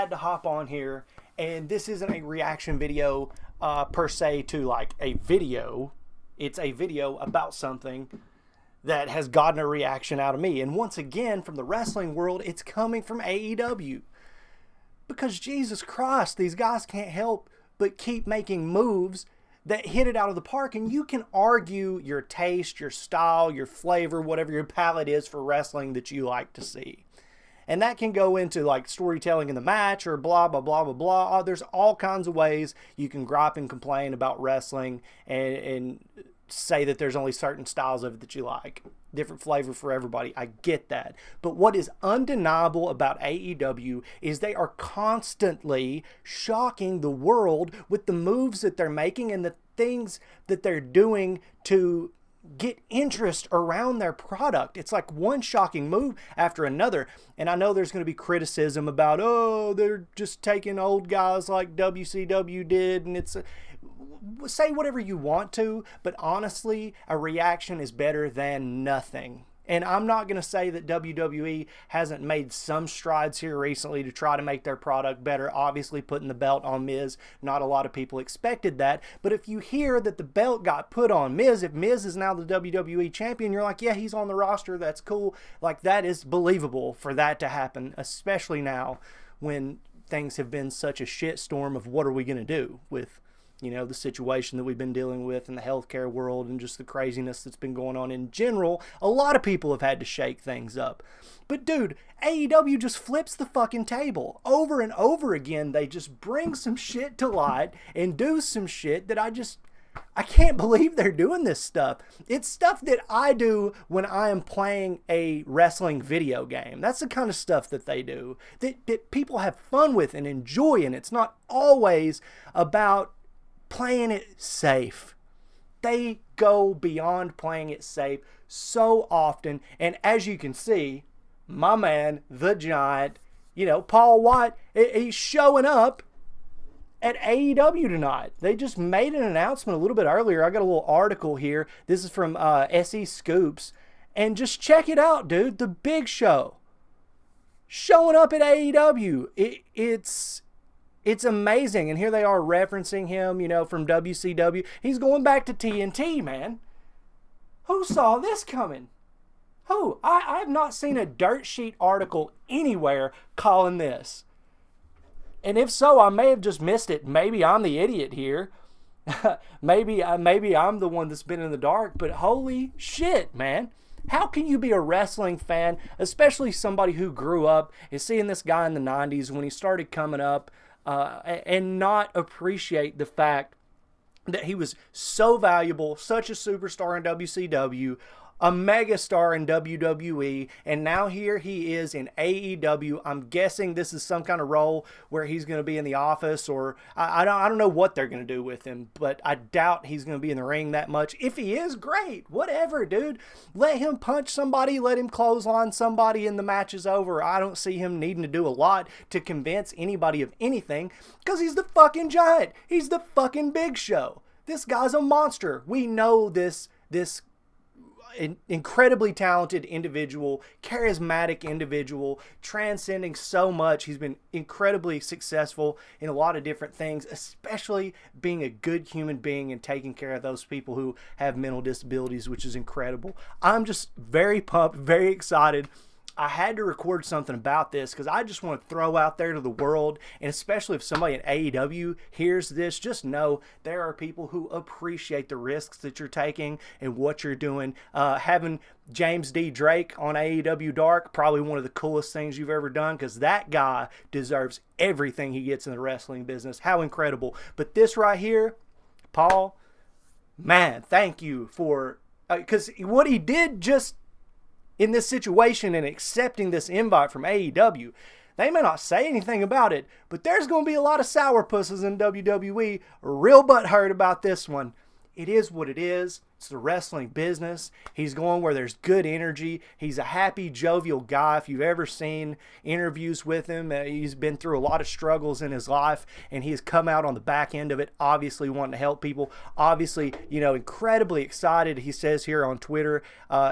had to hop on here, and this isn't a reaction video per se to like a video. It's a video about something that has gotten a reaction out of me. And once again, from the wrestling world, it's coming from AEW. Because Jesus Christ, these guys can't help but keep making moves that hit it out of the park. And you can argue your taste, your style, your flavor, whatever your palate is for wrestling that you like to see. And that can go into like storytelling in the match or blah, blah, blah, blah, blah. There's all kinds of ways you can gripe and complain about wrestling and say that there's only certain styles of it that you like. Different flavor for everybody. I get that. But what is undeniable about AEW is they are constantly shocking the world with the moves that they're making and the things that they're doing to get interest around their product. It's like one shocking move after another. And I know there's going to be criticism about, oh, they're just taking old guys like WCW did, and it's say whatever you want to, but honestly, a reaction is better than nothing. And I'm not going to say that WWE hasn't made some strides here recently to try to make their product better. Obviously, putting the belt on Miz, not a lot of people expected that. But if you hear that the belt got put on Miz, if Miz is now the WWE champion, you're like, yeah, he's on the roster. That's cool. Like, that is believable for that to happen, especially now when things have been such a shitstorm of what are we going to do with, you know, the situation that we've been dealing with in the healthcare world and just the craziness that's been going on in general. A lot of people have had to shake things up. But dude, AEW just flips the fucking table. Over and over again, they just bring some shit to light and do some shit that I can't believe they're doing this stuff. It's stuff that I do when I am playing a wrestling video game. That's the kind of stuff that they do, that people have fun with and enjoy, and it's not always about playing it safe. They go beyond playing it safe so often. And as you can see, my man, the Giant, you know, Paulwight, he's showing up at AEW tonight. They just made an announcement a little bit earlier. I got a little article here. This is from SE Scoops. And just check it out, dude. The Big Show showing up at AEW. It's amazing. And here they are referencing him, you know, from WCW. He's going back to TNT, man. Who saw this coming? Who? I have not seen a dirt sheet article anywhere calling this. And if so, I may have just missed it. Maybe I'm the idiot here. maybe I'm the one that's been in the dark. But holy shit, man. How can you be a wrestling fan, especially somebody who grew up and seeing this guy in the 90s when he started coming up, and not appreciate the fact that he was so valuable, such a superstar in WCW, a megastar in WWE, and now here he is in AEW. I'm guessing this is some kind of role where he's going to be in the office, or I don't know what they're going to do with him, but I doubt he's going to be in the ring that much. If he is, great. Whatever, dude. Let him punch somebody, let him clothesline somebody, and the match is over. I don't see him needing to do a lot to convince anybody of anything, because he's the fucking Giant. He's the fucking Big Show. This guy's a monster. We know this incredibly talented individual, charismatic individual, transcending so much. He's been incredibly successful in a lot of different things, especially being a good human being and taking care of those people who have mental disabilities, which is incredible. I'm just very pumped, very excited. I had to record something about this because I just want to throw out there to the world, and especially if somebody at AEW hears this, just know there are people who appreciate the risks that you're taking and what you're doing. Having James D. Drake on AEW Dark, probably one of the coolest things you've ever done, because that guy deserves everything he gets in the wrestling business. How incredible. But this right here, Paul, man, thank you for, because what he did just in this situation and accepting this invite from AEW, they may not say anything about it, but there's going to be a lot of sourpusses in WWE real butthurt about this one. It is what it is. It's the wrestling business. He's going where there's good energy. He's a happy, jovial guy. If you've ever seen interviews with him, he's been through a lot of struggles in his life, and he's come out on the back end of it, obviously wanting to help people. Obviously, you know, incredibly excited, he says here on Twitter.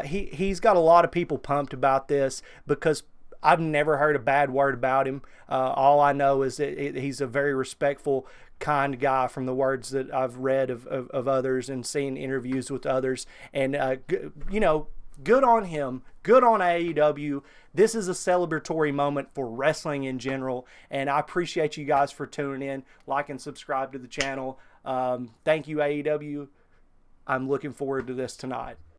He's got a lot of people pumped about this because I've never heard a bad word about him. All I know is that he's a very respectful, kind guy from the words that I've read of others and seen interviews with others. And, you know, good on him. Good on AEW. This is a celebratory moment for wrestling in general. And I appreciate you guys for tuning in. Like and subscribe to the channel. Thank you, AEW. I'm looking forward to this tonight.